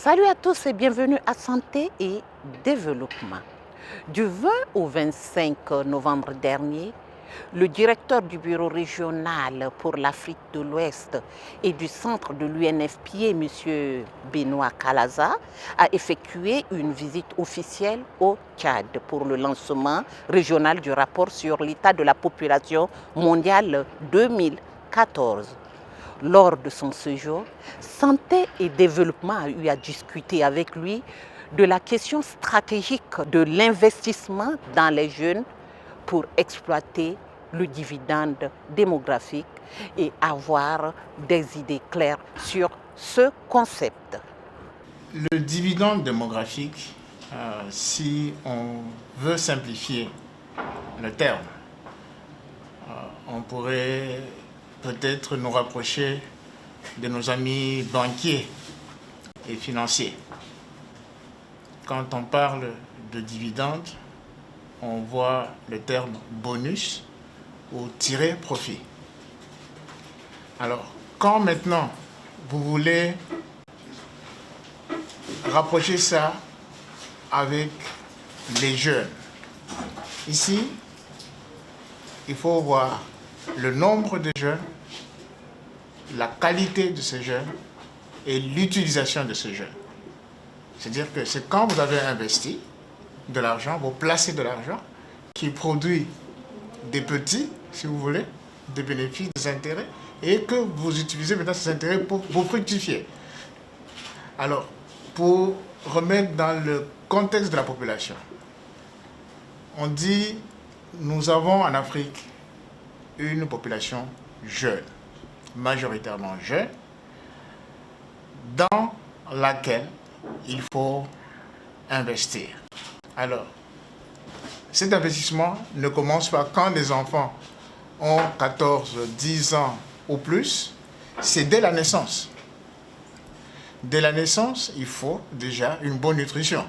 Salut à tous et bienvenue à Santé et Développement. Du 20 au 25 novembre dernier, le directeur du bureau régional pour l'Afrique de l'Ouest et du centre de l'UNFPA, M. Benoît Kalaza, a effectué une visite officielle au Tchad pour le lancement régional du rapport sur l'état de la population mondiale 2014. Lors de son séjour, Santé et Développement a eu à discuter avec lui de la question stratégique de l'investissement dans les jeunes pour exploiter le dividende démographique et avoir des idées claires sur ce concept. Le dividende démographique, si on veut simplifier le terme, on pourrait peut-être nous rapprocher de nos amis banquiers et financiers. Quand on parle de dividende, on voit le terme bonus ou tirer profit. Alors, quand maintenant vous voulez rapprocher ça avec les jeunes, ici, il faut voir le nombre de jeunes, la qualité de ces jeunes et l'utilisation de ces jeunes. C'est-à-dire que c'est quand vous avez investi de l'argent, vous placez de l'argent qui produit des petits, si vous voulez, des bénéfices, des intérêts, et que vous utilisez maintenant ces intérêts pour vous fructifier. Alors, pour remettre dans le contexte de la population, on dit nous avons en Afrique une population jeune, majoritairement jeune, dans laquelle il faut investir. Alors, cet investissement ne commence pas quand les enfants ont 14, 10 ans ou plus, c'est dès la naissance. Dès la naissance, il faut déjà une bonne nutrition.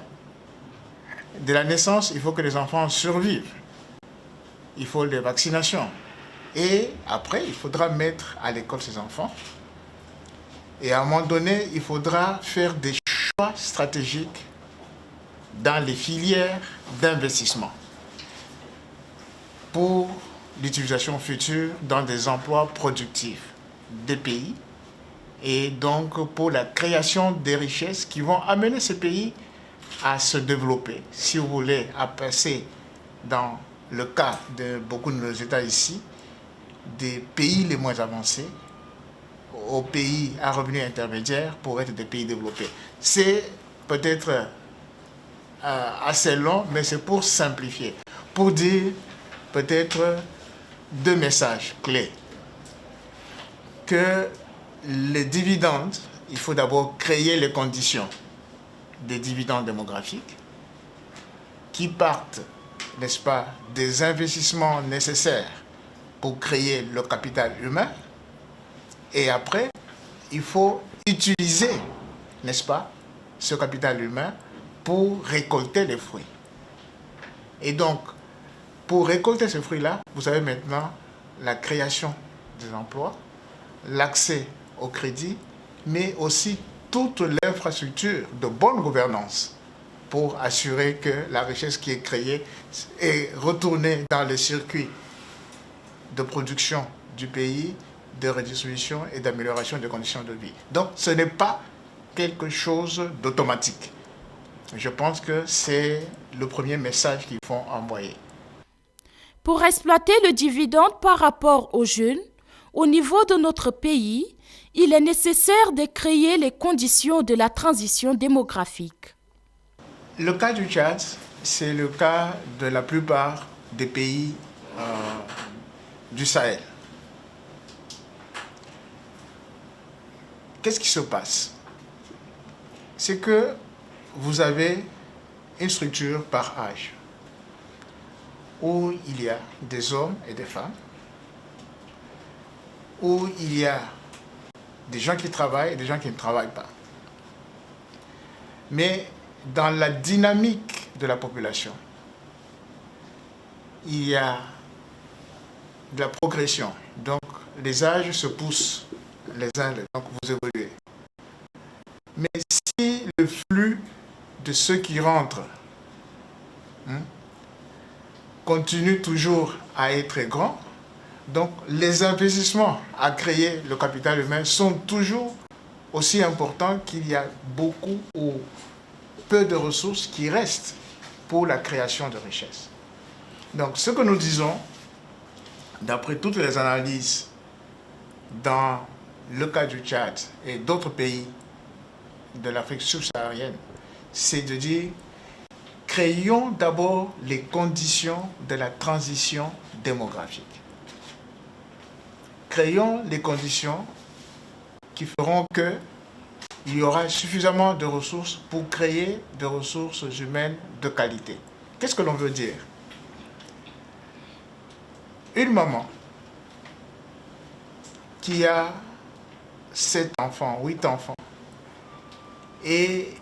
Dès la naissance, il faut que les enfants survivent. Il faut les vaccinations. Et après, il faudra mettre à l'école ces enfants. Et à un moment donné, il faudra faire des choix stratégiques dans les filières d'investissement pour l'utilisation future dans des emplois productifs des pays et donc pour la création des richesses qui vont amener ces pays à se développer. Si vous voulez, à passer dans le cas de beaucoup de nos États ici, des pays les moins avancés aux pays à revenus intermédiaires pour être des pays développés. C'est peut-être assez long, mais c'est pour simplifier, pour dire peut-être deux messages clés. Que les dividendes, il faut d'abord créer les conditions des dividendes démographiques qui partent, n'est-ce pas, des investissements nécessaires pour créer le capital humain. Et après, il faut utiliser, n'est-ce pas, ce capital humain pour récolter les fruits. Et donc, pour récolter ces fruits-là, vous avez maintenant la création des emplois, l'accès au crédit, mais aussi toute l'infrastructure de bonne gouvernance pour assurer que la richesse qui est créée est retournée dans les circuits de production du pays, de redistribution et d'amélioration des conditions de vie. Donc, ce n'est pas quelque chose d'automatique. Je pense que c'est le premier message qu'il faut envoyer. Pour exploiter le dividende par rapport aux jeunes, au niveau de notre pays, il est nécessaire de créer les conditions de la transition démographique. Le cas du Tchad, c'est le cas de la plupart des pays du Sahel. Qu'est-ce qui se passe? C'est que vous avez une structure par âge où il y a des hommes et des femmes, où il y a des gens qui travaillent et des gens qui ne travaillent pas. Mais dans la dynamique de la population, il y a de la progression. Donc, les âges se poussent les uns les autres, donc vous évoluez. Mais si le flux de ceux qui rentrent continue toujours à être grand, donc les investissements à créer le capital humain sont toujours aussi importants qu'il y a beaucoup ou peu de ressources qui restent pour la création de richesses. Donc ce que nous disons, d'après toutes les analyses dans le cas du Tchad et d'autres pays de l'Afrique subsaharienne, c'est de dire, créons d'abord les conditions de la transition démographique. Créons les conditions qui feront qu'il y aura suffisamment de ressources pour créer des ressources humaines de qualité. Qu'est-ce que l'on veut dire? Une maman qui a 7 enfants, 8 enfants, et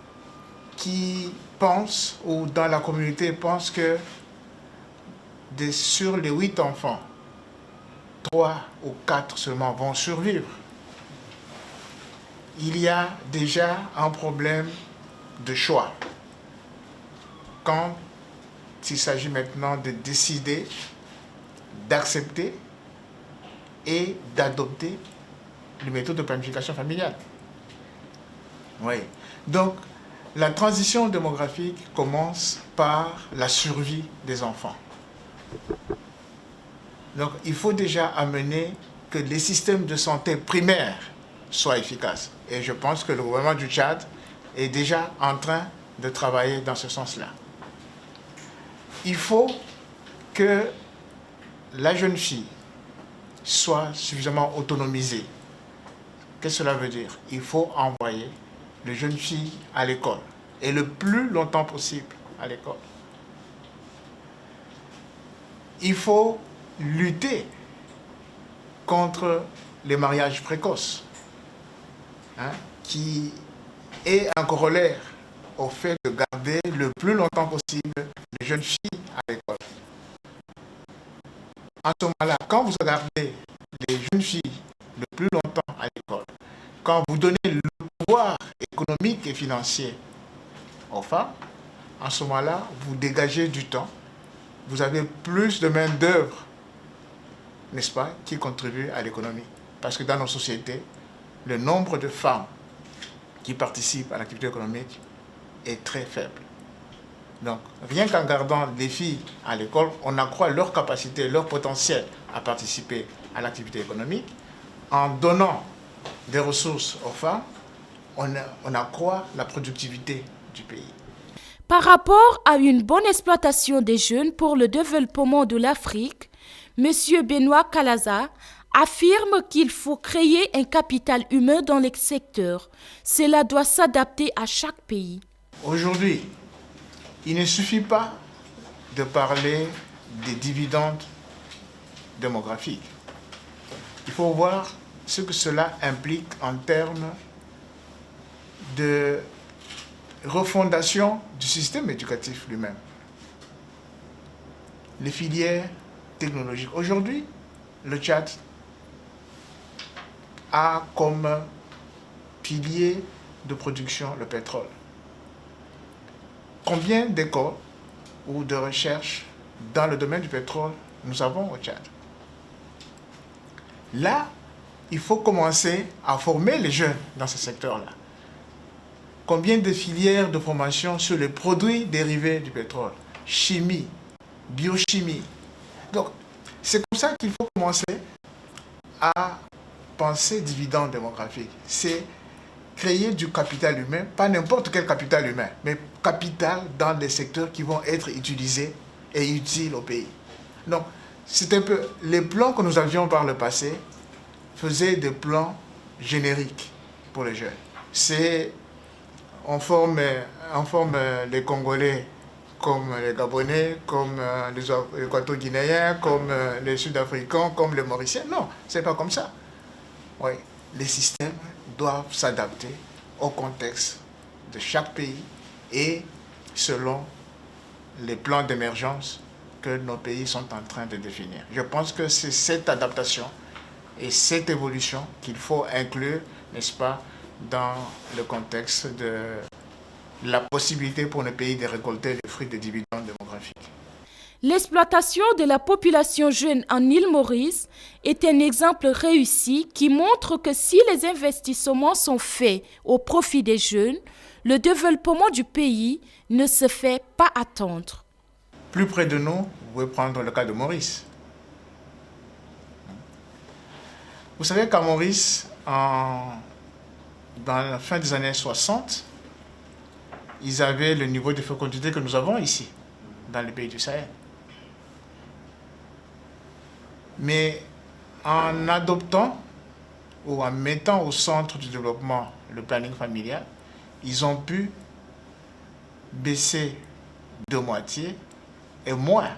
qui pense, ou dans la communauté pense que sur les 8 enfants, 3 ou 4 seulement vont survivre. Il y a déjà un problème de choix. Quand il s'agit maintenant de décider, d'accepter et d'adopter les méthodes de planification familiale. Oui. Donc, la transition démographique commence par la survie des enfants. Donc, il faut déjà amener que les systèmes de santé primaires soient efficaces. Et je pense que le gouvernement du Tchad est déjà en train de travailler dans ce sens-là. Il faut que la jeune fille soit suffisamment autonomisée. Qu'est-ce que cela veut dire? Il faut envoyer les jeunes filles à l'école, et le plus longtemps possible à l'école. Il faut lutter contre les mariages précoces, qui est un corollaire au fait de garder le plus longtemps possible les jeunes filles à l'école. En ce moment-là, quand vous regardez les jeunes filles le plus longtemps à l'école, quand vous donnez le pouvoir économique et financier aux femmes, en ce moment-là, vous dégagez du temps, vous avez plus de main-d'œuvre, n'est-ce pas, qui contribue à l'économie. Parce que dans nos sociétés, le nombre de femmes qui participent à l'activité économique est très faible. Donc, rien qu'en gardant les filles à l'école, on accroît leur capacité, leur potentiel à participer à l'activité économique. En donnant des ressources aux femmes, on accroît la productivité du pays. Par rapport à une bonne exploitation des jeunes pour le développement de l'Afrique, M. Benoît Kalaza affirme qu'il faut créer un capital humain dans les secteurs. Cela doit s'adapter à chaque pays. Aujourd'hui, il ne suffit pas de parler des dividendes démographiques. Il faut voir ce que cela implique en termes de refondation du système éducatif lui-même. Les filières technologiques. Aujourd'hui, le Tchad a comme pilier de production le pétrole. Combien d'écoles ou de recherches dans le domaine du pétrole nous avons au Tchad? Là, il faut commencer à former les jeunes dans ce secteur-là. Combien de filières de formation sur les produits dérivés du pétrole? Chimie, biochimie. Donc, c'est comme ça qu'il faut commencer à penser dividende démographique. C'est créer du capital humain, pas n'importe quel capital humain, mais capital dans les secteurs qui vont être utilisés et utiles au pays. Donc, c'est un peu les plans que nous avions par le passé faisaient des plans génériques pour les jeunes. On forme les Congolais comme les Gabonais, comme les Équato-Guinéens, comme les Sud-Africains, comme les Mauriciens. Non, c'est pas comme ça. Oui, les systèmes doivent s'adapter au contexte de chaque pays et selon les plans d'émergence que nos pays sont en train de définir. Je pense que c'est cette adaptation et cette évolution qu'il faut inclure, n'est-ce pas, dans le contexte de la possibilité pour le pays de récolter les fruits des dividendes démographiques. L'exploitation de la population jeune en île Maurice est un exemple réussi qui montre que si les investissements sont faits au profit des jeunes, le développement du pays ne se fait pas attendre. Plus près de nous, vous pouvez prendre le cas de Maurice. Vous savez qu'à Maurice, dans la fin des années 60, ils avaient le niveau de fécondité que nous avons ici, dans les pays du Sahel. Mais en adoptant ou en mettant au centre du développement le planning familial, ils ont pu baisser de moitié et moins.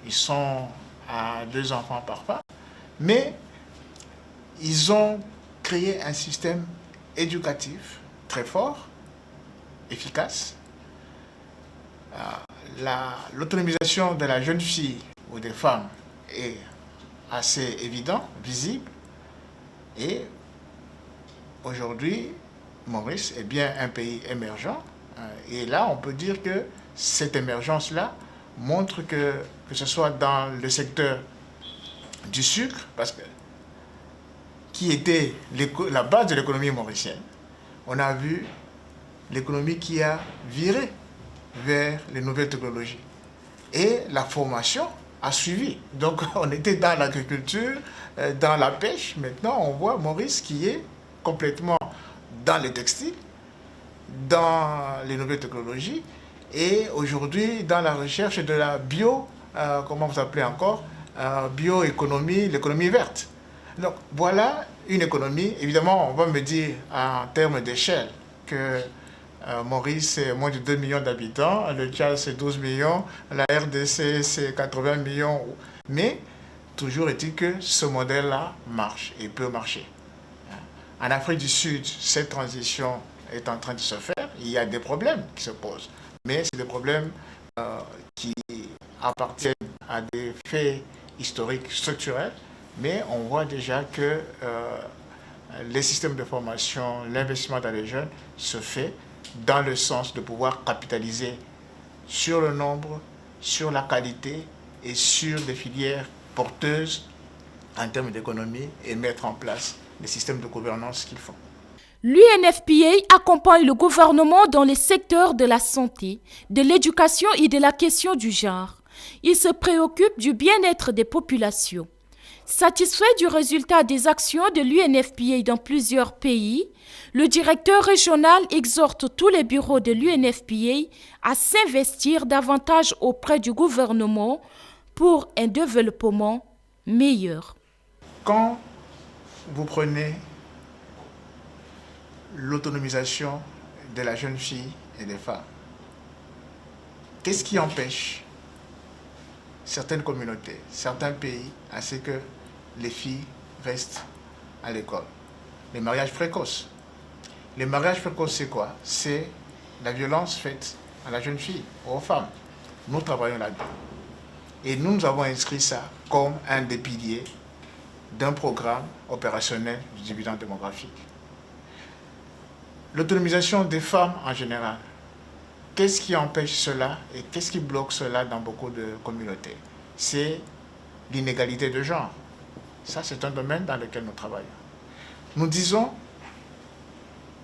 Ils sont à 2 enfants par femme, mais ils ont créé un système éducatif très fort, efficace. L'autonomisation de la jeune fille ou des femmes est assez évident, visible. Et aujourd'hui, Maurice est bien un pays émergent. Et là, on peut dire que cette émergence-là montre que ce soit dans le secteur du sucre, parce que qui était la base de l'économie mauricienne, on a vu l'économie qui a viré vers les nouvelles technologies. Et la formation a suivi. Donc on était dans l'agriculture, dans la pêche. Maintenant, on voit Maurice qui est complètement dans les textiles, dans les nouvelles technologies et aujourd'hui dans la recherche de la comment vous appelez encore, bioéconomie, l'économie verte. Donc voilà une économie. Évidemment, on va me dire en termes d'échelle que Maurice, c'est moins de 2 millions d'habitants, le Tchad, c'est 12 millions, la RDC, c'est 80 millions. Mais toujours est-il que ce modèle-là marche et peut marcher. En Afrique du Sud, cette transition est en train de se faire. Il y a des problèmes qui se posent, mais c'est des problèmes qui appartiennent à des faits historiques structurels. Mais on voit déjà que les systèmes de formation, l'investissement dans les jeunes se fait dans le sens de pouvoir capitaliser sur le nombre, sur la qualité et sur des filières porteuses en termes d'économie et mettre en place les systèmes de gouvernance qu'il faut. L'UNFPA accompagne le gouvernement dans les secteurs de la santé, de l'éducation et de la question du genre. Il se préoccupe du bien-être des populations. Satisfait du résultat des actions de l'UNFPA dans plusieurs pays, le directeur régional exhorte tous les bureaux de l'UNFPA à s'investir davantage auprès du gouvernement pour un développement meilleur. Quand vous prenez l'autonomisation de la jeune fille et des femmes, qu'est-ce qui empêche certaines communautés, certains pays à ce que les filles restent à l'école? Les mariages précoces. Les mariages précoces, c'est quoi? C'est la violence faite à la jeune fille, aux femmes. Nous travaillons là-dedans. Et nous avons inscrit ça comme un des piliers d'un programme opérationnel du dividende démographique. L'autonomisation des femmes en général. Qu'est-ce qui empêche cela et qu'est-ce qui bloque cela dans beaucoup de communautés? C'est l'inégalité de genre. Ça, c'est un domaine dans lequel nous travaillons. Nous disons,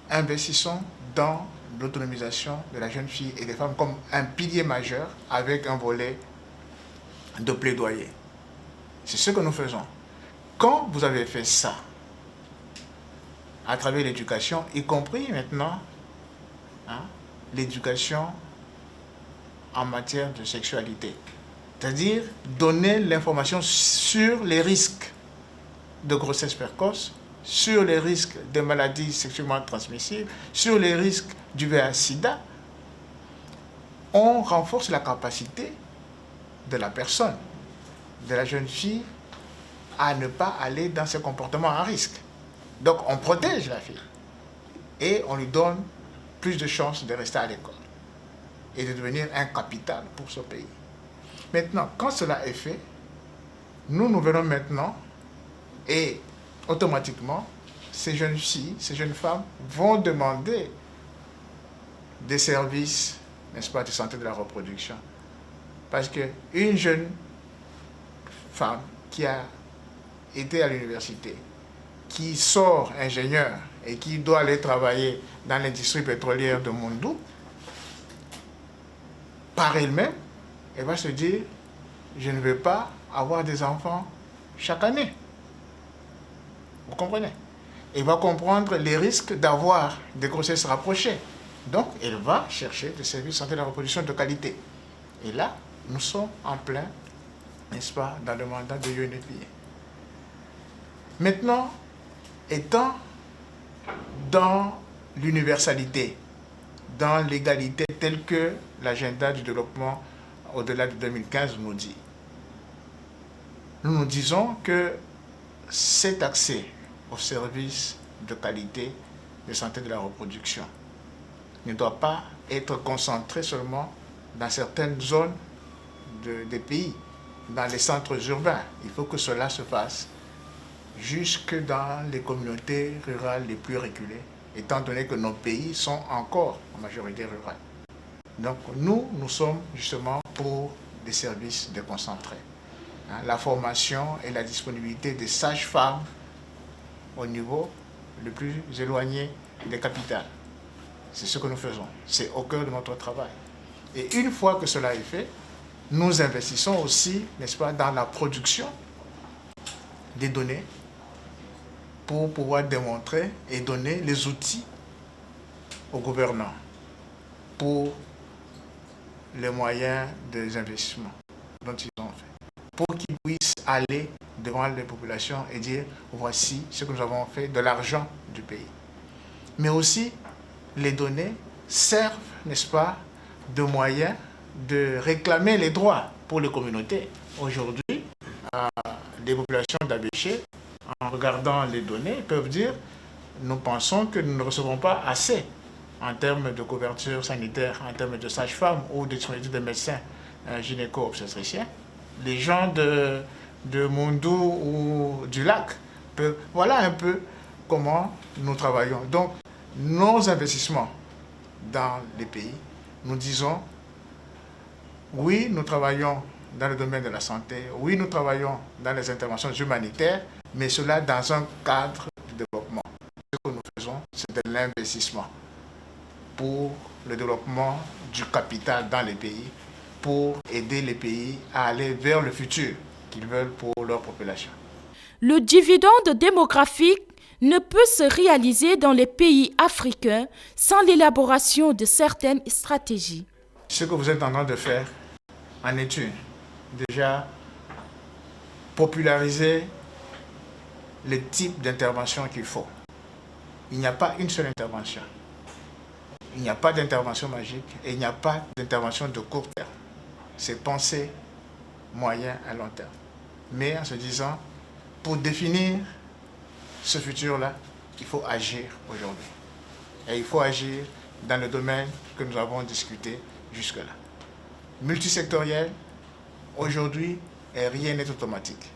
investissons dans l'autonomisation de la jeune fille et des femmes comme un pilier majeur avec un volet de plaidoyer. C'est ce que nous faisons. Quand vous avez fait ça, à travers l'éducation, y compris maintenant, l'éducation en matière de sexualité, c'est-à-dire donner l'information sur les risques de grossesse précoce, sur les risques de maladies sexuellement transmissibles, sur les risques du VIH/SIDA, on renforce la capacité de la personne, de la jeune fille, à ne pas aller dans ces comportements à risque. Donc on protège la fille et on lui donne plus de chances de rester à l'école et de devenir un capital pour ce pays. Maintenant, quand cela est fait, nous venons maintenant et automatiquement, ces jeunes filles, ces jeunes femmes vont demander des services, n'est-ce pas, de santé de la reproduction. Parce qu'une jeune femme qui a été à l'université, qui sort ingénieur et qui doit aller travailler dans l'industrie pétrolière de Mondou, par elle-même, elle va se dire, je ne veux pas avoir des enfants chaque année. Vous comprenez? Elle va comprendre les risques d'avoir des grossesses rapprochées. Donc, elle va chercher des services de santé de la reproduction de qualité. Et là, nous sommes en plein, n'est-ce pas, dans le mandat de UNFPA. Maintenant, étant dans l'universalité, dans l'égalité telle que l'agenda du développement au-delà de 2015 nous dit, nous nous disons que cet accès aux services de qualité de santé de la reproduction ne doit pas être concentré seulement dans certaines zones des pays, dans les centres urbains. Il faut que cela se fasse jusque dans les communautés rurales les plus reculées, étant donné que nos pays sont encore en majorité rurale. Donc nous sommes justement pour des services déconcentrés. La formation et la disponibilité des sages-femmes au niveau le plus éloigné des capitales. C'est ce que nous faisons. C'est au cœur de notre travail. Et une fois que cela est fait, nous investissons aussi, n'est-ce pas, dans la production des données pour pouvoir démontrer et donner les outils aux gouvernants pour les moyens des investissements dont ils ont fait, pour qu'ils puissent aller devant les populations et dire voici ce que nous avons fait de l'argent du pays. Mais aussi, les données servent, n'est-ce pas, de moyens de réclamer les droits pour les communautés. Aujourd'hui, les populations d'Abéché, en regardant les données, peuvent dire nous pensons que nous ne recevons pas assez en termes de couverture sanitaire, en termes de sages-femmes ou de disponibilité de médecins gynéco-obstétriciens. Les gens de Mondou ou du lac peuvent... Voilà un peu comment nous travaillons. Donc, nos investissements dans les pays, nous disons, oui, nous travaillons dans le domaine de la santé, oui, nous travaillons dans les interventions humanitaires, mais cela dans un cadre de développement. Ce que nous faisons, c'est de l'investissement pour le développement du capital dans les pays, pour aider les pays à aller vers le futur qu'ils veulent pour leur population. Le dividende démographique ne peut se réaliser dans les pays africains sans l'élaboration de certaines stratégies. Ce que vous êtes en train de faire en étude, déjà populariser les types d'intervention qu'il faut. Il n'y a pas une seule intervention. Il n'y a pas d'intervention magique et il n'y a pas d'intervention de court terme. C'est penser moyen à long terme. Mais en se disant, pour définir ce futur-là, il faut agir aujourd'hui. Et il faut agir dans le domaine que nous avons discuté jusque-là. Multisectoriel, aujourd'hui, et rien n'est automatique.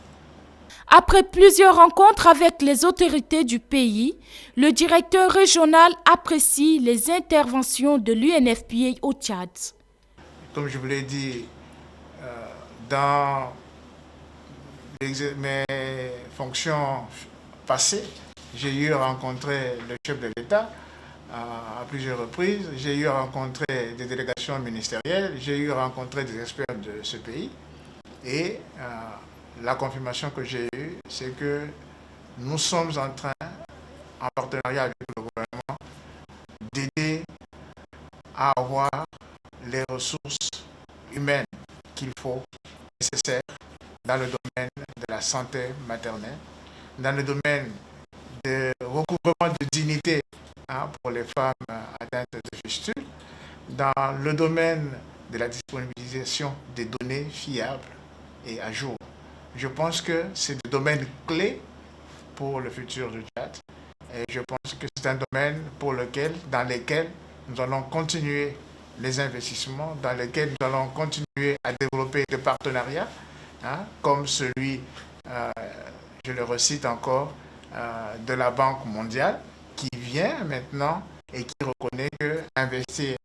Après plusieurs rencontres avec les autorités du pays, le directeur régional apprécie les interventions de l'UNFPA au Tchad. Comme je vous l'ai dit, dans mes fonctions passées, j'ai eu à rencontrer le chef de l'État à plusieurs reprises, j'ai eu à rencontrer des délégations ministérielles, j'ai eu à rencontrer des experts de ce pays. Et la confirmation que j'ai eue, c'est que nous sommes en train, en partenariat avec le gouvernement, d'aider à avoir les ressources humaines qu'il faut, nécessaires, dans le domaine de la santé maternelle, dans le domaine de recouvrement de dignité pour les femmes atteintes de fistules, dans le domaine de la disponibilisation des données fiables et à jour. Je pense que c'est des domaines clés pour le futur du Tchad. Et je pense que c'est un domaine dans lequel nous allons continuer les investissements, dans lesquels nous allons continuer à développer des partenariats, comme celui, je le recite encore, de la Banque mondiale, qui vient maintenant et qui reconnaît qu'investir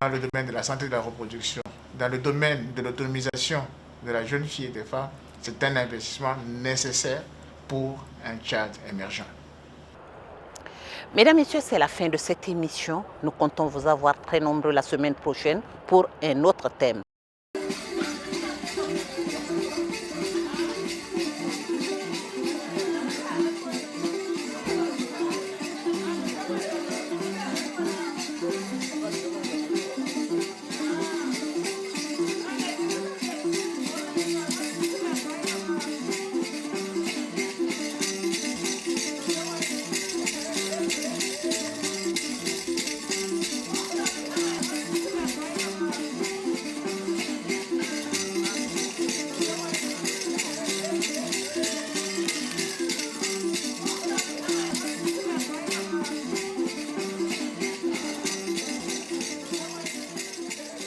dans le domaine de la santé et de la reproduction, dans le domaine de l'autonomisation de la jeune fille et des femmes, c'est un investissement nécessaire pour un Tchad émergent. Mesdames, Messieurs, c'est la fin de cette émission. Nous comptons vous avoir très nombreux la semaine prochaine pour un autre thème.